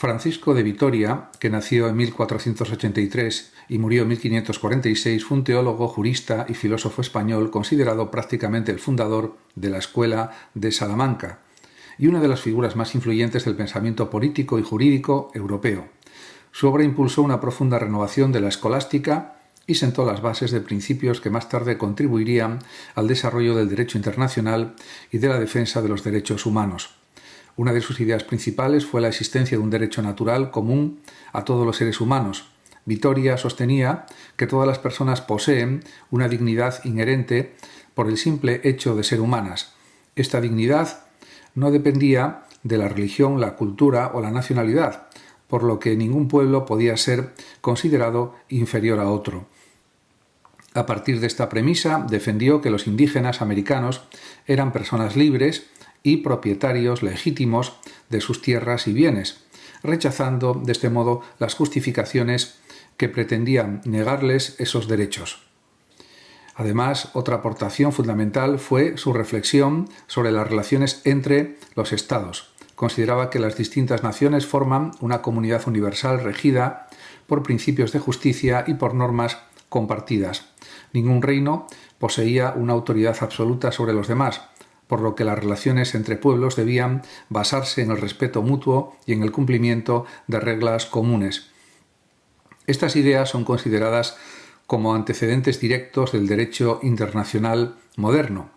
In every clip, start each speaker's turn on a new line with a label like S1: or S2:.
S1: Francisco de Vitoria, que nació en 1483 y murió en 1546, fue un teólogo, jurista y filósofo español considerado prácticamente el fundador de la Escuela de Salamanca y una de las figuras más influyentes del pensamiento político y jurídico europeo. Su obra impulsó una profunda renovación de la escolástica y sentó las bases de principios que más tarde contribuirían al desarrollo del derecho internacional y de la defensa de los derechos humanos. Una de sus ideas principales fue la existencia de un derecho natural común a todos los seres humanos. Vitoria sostenía que todas las personas poseen una dignidad inherente por el simple hecho de ser humanas. Esta dignidad no dependía de la religión, la cultura o la nacionalidad, por lo que ningún pueblo podía ser considerado inferior a otro. A partir de esta premisa, defendió que los indígenas americanos eran personas libres y propietarios legítimos de sus tierras y bienes, rechazando de este modo las justificaciones que pretendían negarles esos derechos. Además, otra aportación fundamental fue su reflexión sobre las relaciones entre los estados. Consideraba que las distintas naciones forman una comunidad universal regida por principios de justicia y por normas compartidas. Ningún reino poseía una autoridad absoluta sobre los demás, por lo que las relaciones entre pueblos debían basarse en el respeto mutuo y en el cumplimiento de reglas comunes. Estas ideas son consideradas como antecedentes directos del derecho internacional moderno.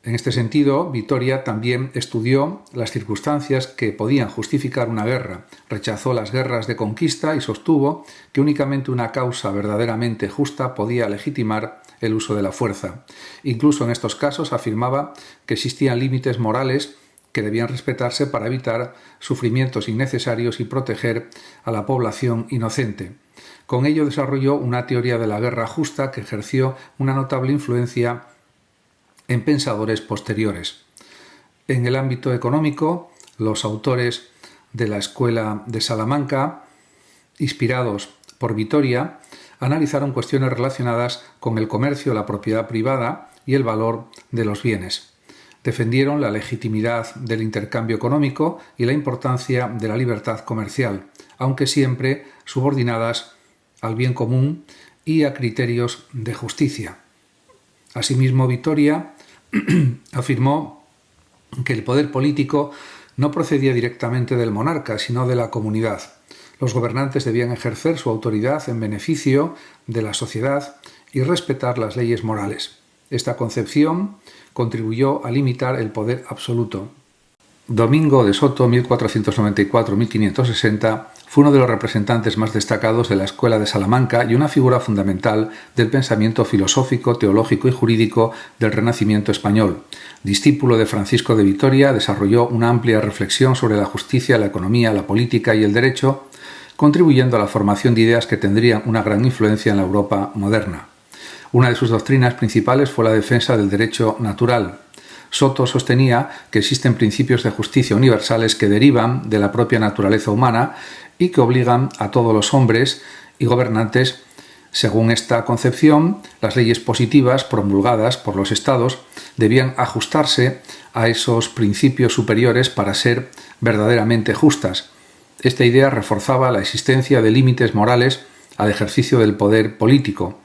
S1: En este sentido, Vitoria también estudió las circunstancias que podían justificar una guerra, rechazó las guerras de conquista y sostuvo que únicamente una causa verdaderamente justa podía legitimar el uso de la fuerza. Incluso en estos casos afirmaba que existían límites morales que debían respetarse para evitar sufrimientos innecesarios y proteger a la población inocente. Con ello desarrolló una teoría de la guerra justa que ejerció una notable influencia en pensadores posteriores. En el ámbito económico, los autores de la Escuela de Salamanca, inspirados por Vitoria, analizaron cuestiones relacionadas con el comercio, la propiedad privada y el valor de los bienes. Defendieron la legitimidad del intercambio económico y la importancia de la libertad comercial, aunque siempre subordinadas al bien común y a criterios de justicia. Asimismo, Vitoria afirmó que el poder político no procedía directamente del monarca, sino de la comunidad. Los gobernantes debían ejercer su autoridad en beneficio de la sociedad y respetar las leyes morales. Esta concepción contribuyó a limitar el poder absoluto. Domingo de Soto, 1494-1560, fue uno de los representantes más destacados de la Escuela de Salamanca y una figura fundamental del pensamiento filosófico, teológico y jurídico del Renacimiento español. Discípulo de Francisco de Vitoria, desarrolló una amplia reflexión sobre la justicia, la economía, la política y el derecho, contribuyendo a la formación de ideas que tendrían una gran influencia en la Europa moderna. Una de sus doctrinas principales fue la defensa del derecho natural. Soto sostenía que existen principios de justicia universales que derivan de la propia naturaleza humana y que obligan a todos los hombres y gobernantes. Según esta concepción, las leyes positivas promulgadas por los estados debían ajustarse a esos principios superiores para ser verdaderamente justas. Esta idea reforzaba la existencia de límites morales al ejercicio del poder político.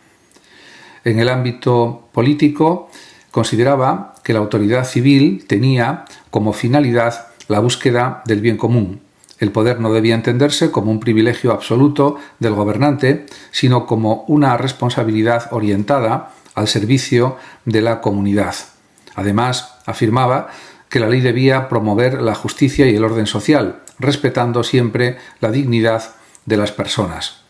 S1: En el ámbito político, consideraba que la autoridad civil tenía como finalidad la búsqueda del bien común. El poder no debía entenderse como un privilegio absoluto del gobernante, sino como una responsabilidad orientada al servicio de la comunidad. Además, afirmaba que la ley debía promover la justicia y el orden social, respetando siempre la dignidad de las personas.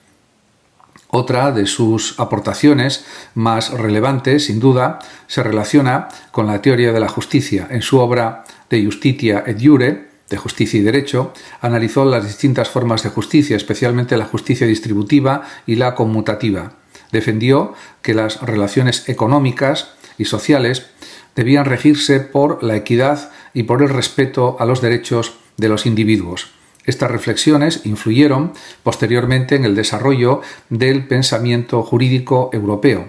S1: Otra de sus aportaciones más relevantes, sin duda, se relaciona con la teoría de la justicia. En su obra De Justitia et Iure, de Justicia y Derecho, analizó las distintas formas de justicia, especialmente la justicia distributiva y la conmutativa. Defendió que las relaciones económicas y sociales debían regirse por la equidad y por el respeto a los derechos de los individuos. Estas reflexiones influyeron posteriormente en el desarrollo del pensamiento jurídico europeo.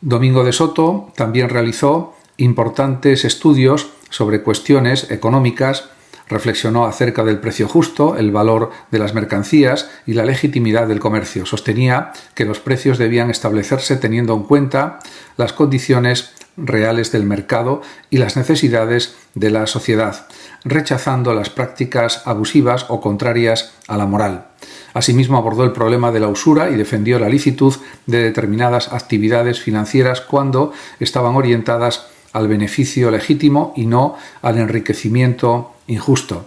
S1: Domingo de Soto también realizó importantes estudios sobre cuestiones económicas Reflexionó acerca del precio justo, el valor de las mercancías y la legitimidad del comercio. Sostenía que los precios debían establecerse teniendo en cuenta las condiciones reales del mercado y las necesidades de la sociedad, rechazando las prácticas abusivas o contrarias a la moral. Asimismo, abordó el problema de la usura y defendió la licitud de determinadas actividades financieras cuando estaban orientadas al beneficio legítimo y no al enriquecimiento injusto.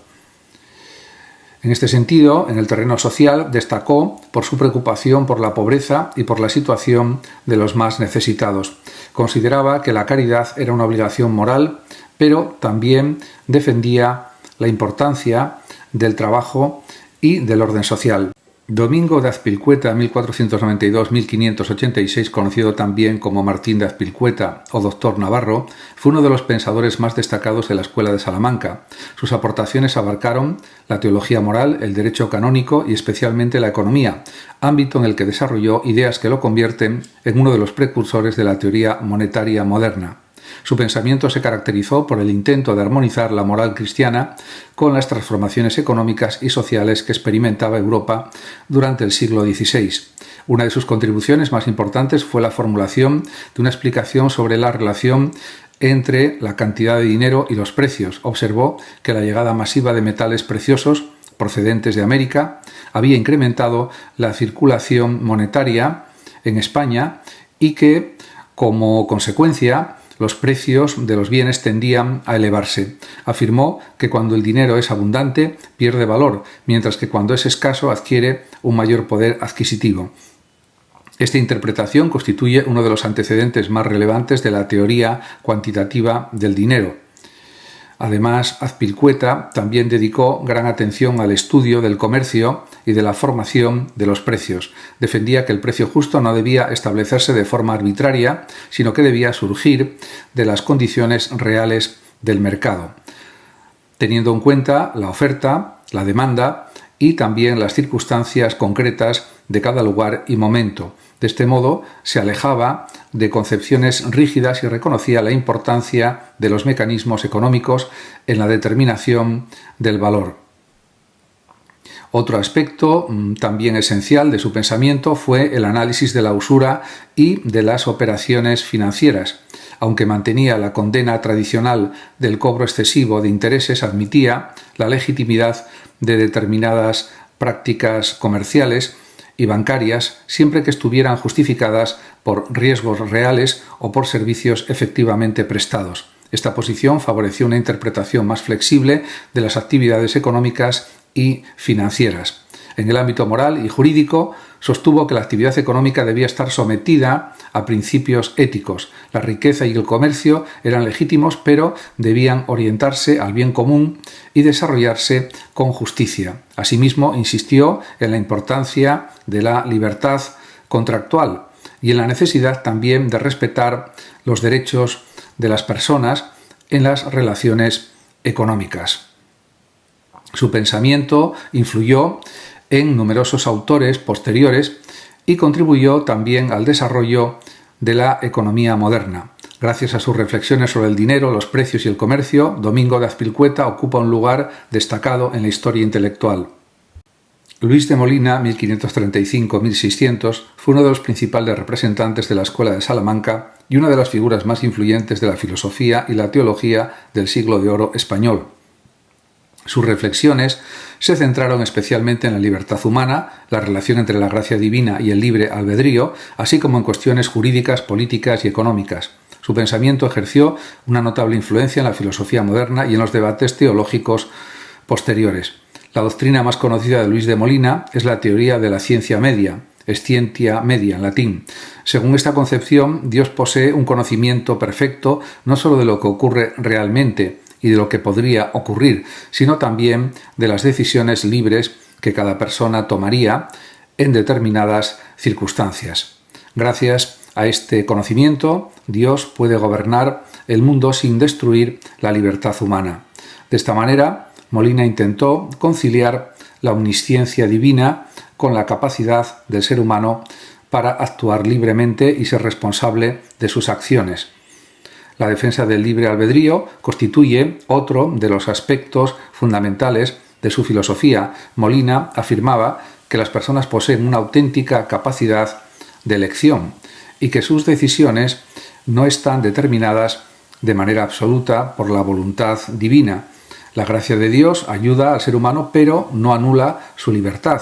S1: En este sentido, en el terreno social, destacó por su preocupación por la pobreza y por la situación de los más necesitados. Consideraba que la caridad era una obligación moral, pero también defendía la importancia del trabajo y del orden social. Domingo de Azpilcueta, 1492-1586, conocido también como Martín de Azpilcueta o Doctor Navarro, fue uno de los pensadores más destacados de la Escuela de Salamanca. Sus aportaciones abarcaron la teología moral, el derecho canónico y especialmente la economía, ámbito en el que desarrolló ideas que lo convierten en uno de los precursores de la teoría monetaria moderna. Su pensamiento se caracterizó por el intento de armonizar la moral cristiana con las transformaciones económicas y sociales que experimentaba Europa durante el siglo XVI. Una de sus contribuciones más importantes fue la formulación de una explicación sobre la relación entre la cantidad de dinero y los precios. Observó que la llegada masiva de metales preciosos procedentes de América había incrementado la circulación monetaria en España y que, como consecuencia, los precios de los bienes tendían a elevarse. Afirmó que cuando el dinero es abundante pierde valor, mientras que cuando es escaso adquiere un mayor poder adquisitivo. Esta interpretación constituye uno de los antecedentes más relevantes de la teoría cuantitativa del dinero. Además, Azpilcueta también dedicó gran atención al estudio del comercio y de la formación de los precios. Defendía que el precio justo no debía establecerse de forma arbitraria, sino que debía surgir de las condiciones reales del mercado, teniendo en cuenta la oferta, la demanda y también las circunstancias concretas de cada lugar y momento. De este modo, se alejaba de concepciones rígidas y reconocía la importancia de los mecanismos económicos en la determinación del valor. Otro aspecto también esencial de su pensamiento fue el análisis de la usura y de las operaciones financieras. Aunque mantenía la condena tradicional del cobro excesivo de intereses, admitía la legitimidad de determinadas prácticas comerciales y bancarias siempre que estuvieran justificadas por riesgos reales o por servicios efectivamente prestados. Esta posición favoreció una interpretación más flexible de las actividades económicas y financieras. En el ámbito moral y jurídico, sostuvo que la actividad económica debía estar sometida a principios éticos. La riqueza y el comercio eran legítimos, pero debían orientarse al bien común y desarrollarse con justicia. Asimismo, insistió en la importancia de la libertad contractual y en la necesidad también de respetar los derechos de las personas en las relaciones económicas. Su pensamiento influyó en numerosos autores posteriores y contribuyó también al desarrollo de la economía moderna. Gracias a sus reflexiones sobre el dinero, los precios y el comercio, Domingo de Azpilcueta ocupa un lugar destacado en la historia intelectual. Luis de Molina, 1535-1600, fue uno de los principales representantes de la Escuela de Salamanca y una de las figuras más influyentes de la filosofía y la teología del siglo de oro español. Sus reflexiones se centraron especialmente en la libertad humana, la relación entre la gracia divina y el libre albedrío, así como en cuestiones jurídicas, políticas y económicas. Su pensamiento ejerció una notable influencia en la filosofía moderna y en los debates teológicos posteriores. La doctrina más conocida de Luis de Molina es la teoría de la ciencia media, scientia media en latín. Según esta concepción, Dios posee un conocimiento perfecto no solo de lo que ocurre realmente y de lo que podría ocurrir, sino también de las decisiones libres que cada persona tomaría en determinadas circunstancias. Gracias a este conocimiento, Dios puede gobernar el mundo sin destruir la libertad humana. De esta manera, Molina intentó conciliar la omnisciencia divina con la capacidad del ser humano para actuar libremente y ser responsable de sus acciones. La defensa del libre albedrío constituye otro de los aspectos fundamentales de su filosofía. Molina afirmaba que las personas poseen una auténtica capacidad de elección y que sus decisiones no están determinadas de manera absoluta por la voluntad divina. La gracia de Dios ayuda al ser humano, pero no anula su libertad.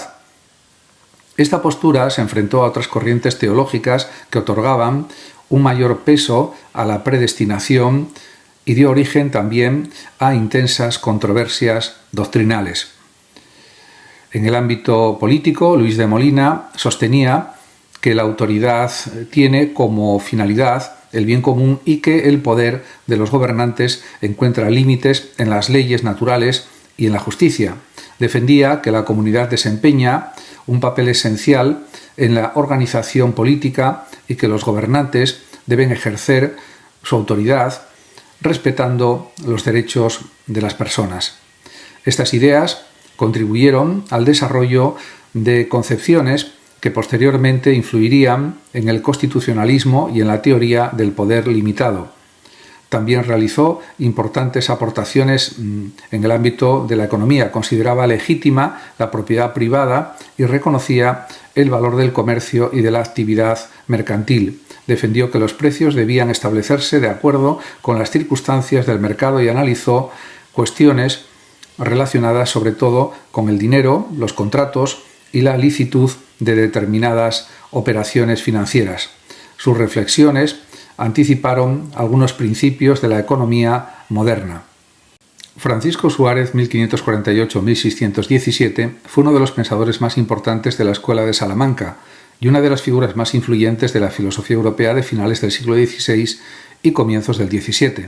S1: Esta postura se enfrentó a otras corrientes teológicas que otorgaban un mayor peso a la predestinación y dio origen también a intensas controversias doctrinales. En el ámbito político, Luis de Molina sostenía que la autoridad tiene como finalidad el bien común y que el poder de los gobernantes encuentra límites en las leyes naturales y en la justicia. Defendía que la comunidad desempeña un papel esencial en la organización política y que los gobernantes deben ejercer su autoridad respetando los derechos de las personas. Estas ideas contribuyeron al desarrollo de concepciones que posteriormente influirían en el constitucionalismo y en la teoría del poder limitado. También realizó importantes aportaciones en el ámbito de la economía. Consideraba legítima la propiedad privada y reconocía el valor del comercio y de la actividad mercantil. Defendió que los precios debían establecerse de acuerdo con las circunstancias del mercado y analizó cuestiones relacionadas sobre todo con el dinero, los contratos y la licitud de determinadas operaciones financieras. Sus reflexiones anticiparon algunos principios de la economía moderna. Francisco Suárez, 1548-1617, fue uno de los pensadores más importantes de la Escuela de Salamanca y una de las figuras más influyentes de la filosofía europea de finales del siglo XVI y comienzos del XVII.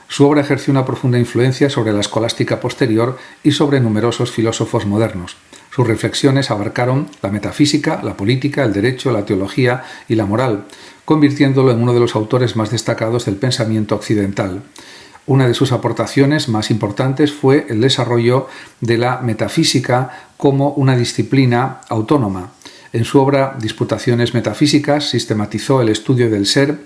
S1: Su obra ejerció una profunda influencia sobre la escolástica posterior y sobre numerosos filósofos modernos. Sus reflexiones abarcaron la metafísica, la política, el derecho, la teología y la moral, convirtiéndolo en uno de los autores más destacados del pensamiento occidental. Una de sus aportaciones más importantes fue el desarrollo de la metafísica como una disciplina autónoma. En su obra Disputaciones metafísicas sistematizó el estudio del ser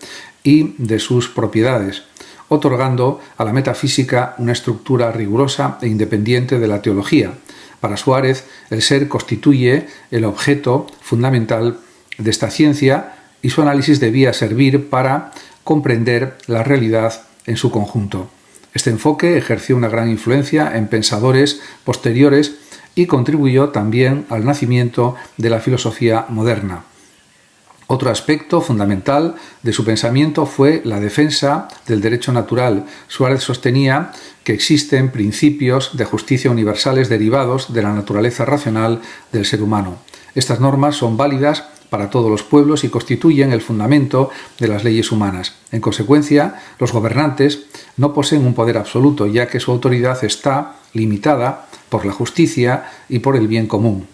S1: y de sus propiedades, otorgando a la metafísica una estructura rigurosa e independiente de la teología. Para Suárez, el ser constituye el objeto fundamental de esta ciencia y su análisis debía servir para comprender la realidad en su conjunto. Este enfoque ejerció una gran influencia en pensadores posteriores y contribuyó también al nacimiento de la filosofía moderna. Otro aspecto fundamental de su pensamiento fue la defensa del derecho natural. Suárez sostenía que existen principios de justicia universales derivados de la naturaleza racional del ser humano. Estas normas son válidas para todos los pueblos y constituyen el fundamento de las leyes humanas. En consecuencia, los gobernantes no poseen un poder absoluto, ya que su autoridad está limitada por la justicia y por el bien común.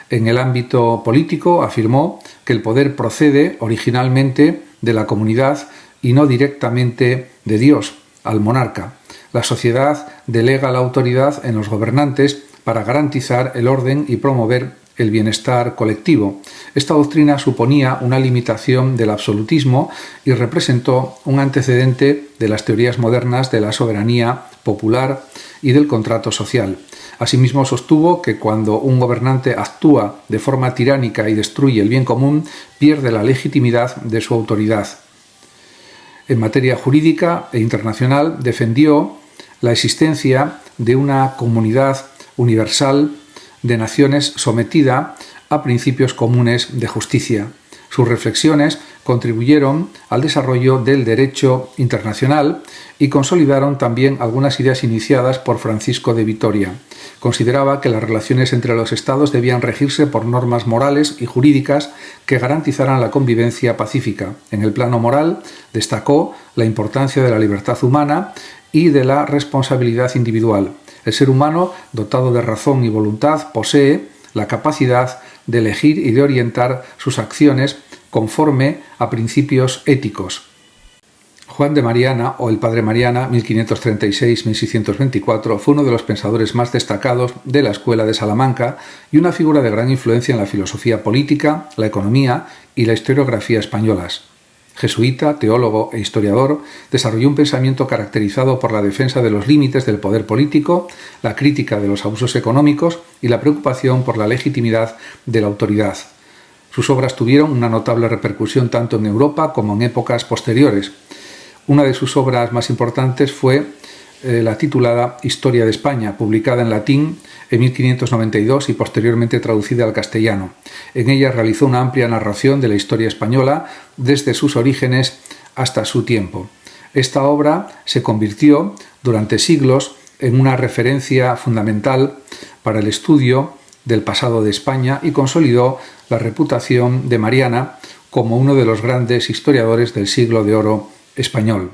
S1: En el ámbito político afirmó que el poder procede originalmente de la comunidad y no directamente de Dios, al monarca. La sociedad delega la autoridad en los gobernantes para garantizar el orden y promover el bienestar colectivo. Esta doctrina suponía una limitación del absolutismo y representó un antecedente de las teorías modernas de la soberanía popular y del contrato social. Asimismo, sostuvo que cuando un gobernante actúa de forma tiránica y destruye el bien común, pierde la legitimidad de su autoridad. En materia jurídica e internacional, defendió la existencia de una comunidad universal de naciones sometida a principios comunes de justicia. Sus reflexiones contribuyeron al desarrollo del derecho internacional y consolidaron también algunas ideas iniciadas por Francisco de Vitoria. Consideraba que las relaciones entre los estados debían regirse por normas morales y jurídicas que garantizaran la convivencia pacífica. En el plano moral, destacó la importancia de la libertad humana y de la responsabilidad individual. El ser humano, dotado de razón y voluntad, posee la capacidad de elegir y de orientar sus acciones conforme a principios éticos. Juan de Mariana, o el Padre Mariana, 1536-1624, fue uno de los pensadores más destacados de la Escuela de Salamanca y una figura de gran influencia en la filosofía política, la economía y la historiografía españolas. Jesuita, teólogo e historiador, desarrolló un pensamiento caracterizado por la defensa de los límites del poder político, la crítica de los abusos económicos y la preocupación por la legitimidad de la autoridad. Sus obras tuvieron una notable repercusión tanto en Europa como en épocas posteriores. Una de sus obras más importantes fue la titulada Historia de España, publicada en latín en 1592 y posteriormente traducida al castellano. En ella realizó una amplia narración de la historia española desde sus orígenes hasta su tiempo. Esta obra se convirtió durante siglos en una referencia fundamental para el estudio del pasado de España y consolidó la reputación de Mariana como uno de los grandes historiadores del siglo de oro español.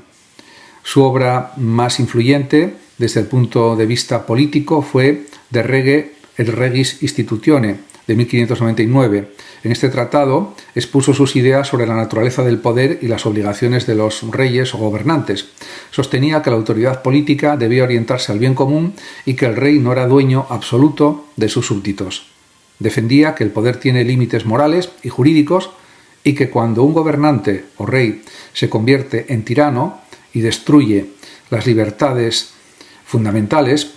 S1: Su obra más influyente desde el punto de vista político fue De Rege et Regis Institutione, de 1599. En este tratado expuso sus ideas sobre la naturaleza del poder y las obligaciones de los reyes o gobernantes. Sostenía que la autoridad política debía orientarse al bien común y que el rey no era dueño absoluto de sus súbditos. Defendía que el poder tiene límites morales y jurídicos y que cuando un gobernante o rey se convierte en tirano y destruye las libertades fundamentales,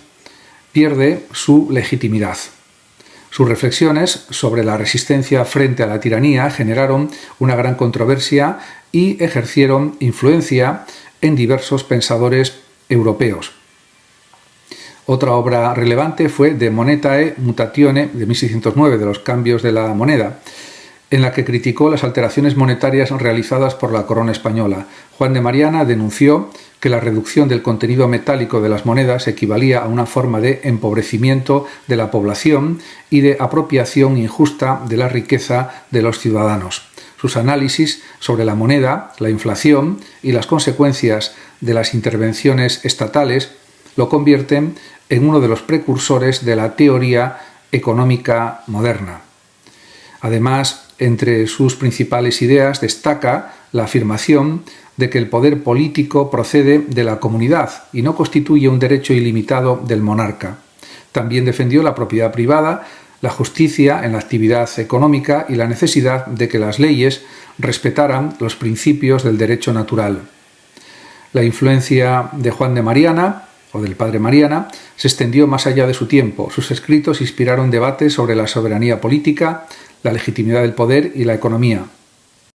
S1: pierde su legitimidad. Sus reflexiones sobre la resistencia frente a la tiranía generaron una gran controversia y ejercieron influencia en diversos pensadores europeos. Otra obra relevante fue De Monetae Mutatione, de 1609, de los cambios de la moneda, en la que criticó las alteraciones monetarias realizadas por la corona española. Juan de Mariana denunció que la reducción del contenido metálico de las monedas equivalía a una forma de empobrecimiento de la población y de apropiación injusta de la riqueza de los ciudadanos. Sus análisis sobre la moneda, la inflación y las consecuencias de las intervenciones estatales lo convierten en uno de los precursores de la teoría económica moderna. Además, entre sus principales ideas destaca la afirmación de que el poder político procede de la comunidad y no constituye un derecho ilimitado del monarca. También defendió la propiedad privada, la justicia en la actividad económica y la necesidad de que las leyes respetaran los principios del derecho natural. La influencia de Juan de Mariana, o del padre Mariana, se extendió más allá de su tiempo. Sus escritos inspiraron debates sobre la soberanía política, la legitimidad del poder y la economía.